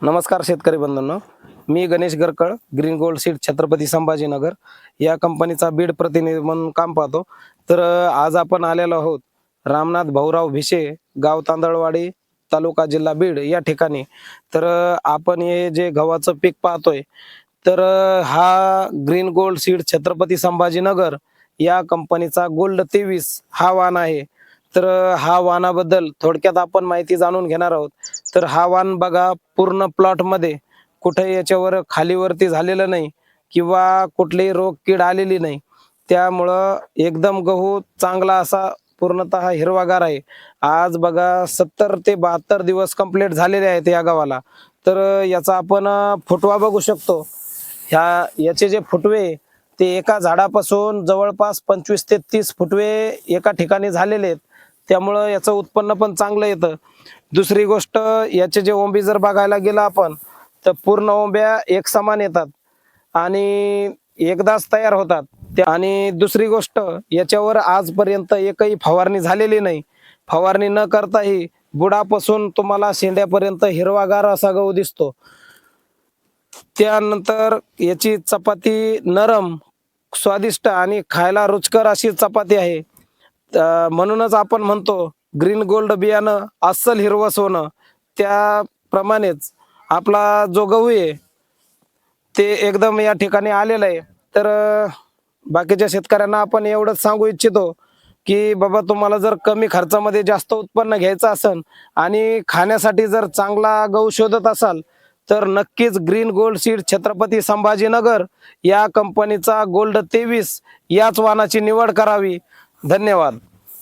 नमस्कार शेतकरी बंधूंनो, मी Ganesh Garkal, green gold seed, Chhatrapati Sambhajinagar या कंपनीचा बीड प्रतिनिधी म्हणून काम पाहतो। तर आज आपण आलेलो आहोत रामनाथ भाऊराव भिशे, गाव तांदळवाडी, तालुका जिल्हा बीड या ठिकाणी। तर आपण हे जे गव्हाचं पीक पाहतोय, तर हा green gold seed Chhatrapati Sambhajinagar या कंपनीचा गोल्ड 23 हा वाण आहे। तर हा वाणाबद्दल थोडक्यात आपण माहिती जाणून घेणार आहोत। तर हा वाण बघा, पूर्ण प्लॉट मध्ये कुठे याच्यावर खालीवरती झालेलं नाही किंवा कुठलीही रोग कीड आलेली नाही, त्यामुळं एकदम गहू चांगला असा पूर्णतः हिरवागार आहे। आज बघा 70 ते 72 दिवस कंप्लीट झालेले आहेत या गव्हाला। तर याचा आपण फुटवा बघू शकतो। याचे जे फुटवे ते एका झाडापासून जवळपास 25 ते 30 फुटवे एका ठिकाणी झालेले आहेत, त्यामुळं याचं उत्पन्न पण चांगलं येतं। दुसरी गोष्ट, याचे जे ओंबी जर बघायला गेला आपण, तर पूर्ण ओंब्या एक समान येतात आणि एकदाच तयार होतात। आणि दुसरी गोष्ट, याच्यावर आजपर्यंत एकही फवारणी झालेली नाही। फवारणी न करताही बुडापासून तुम्हाला शेंड्यापर्यंत हिरवागार असा गहू दिसतो। त्यानंतर याची चपाती नरम, स्वादिष्ट आणि खायला रुचकर अशी चपाती आहे। म्हणूनच आपण म्हणतो ग्रीन गोल्ड बियाणं अस्सल हिरवं सोनं। त्याप्रमाणेच आपला जो गहू आहे ते एकदम या ठिकाणी आलेला आहे। तर बाकीच्या शेतकऱ्यांना आपण एवढंच सांगू इच्छितो की बाबा, तुम्हाला जर कमी खर्चामध्ये जास्त उत्पन्न घ्यायचं असेल आणि खाण्यासाठी जर चांगला गहू शोधत असाल, तर नक्कीच green gold seed Chhatrapati Sambhajinagar या कंपनीचा गोल्ड 23 याच वाणाची निवड करावी। धन्यवाद।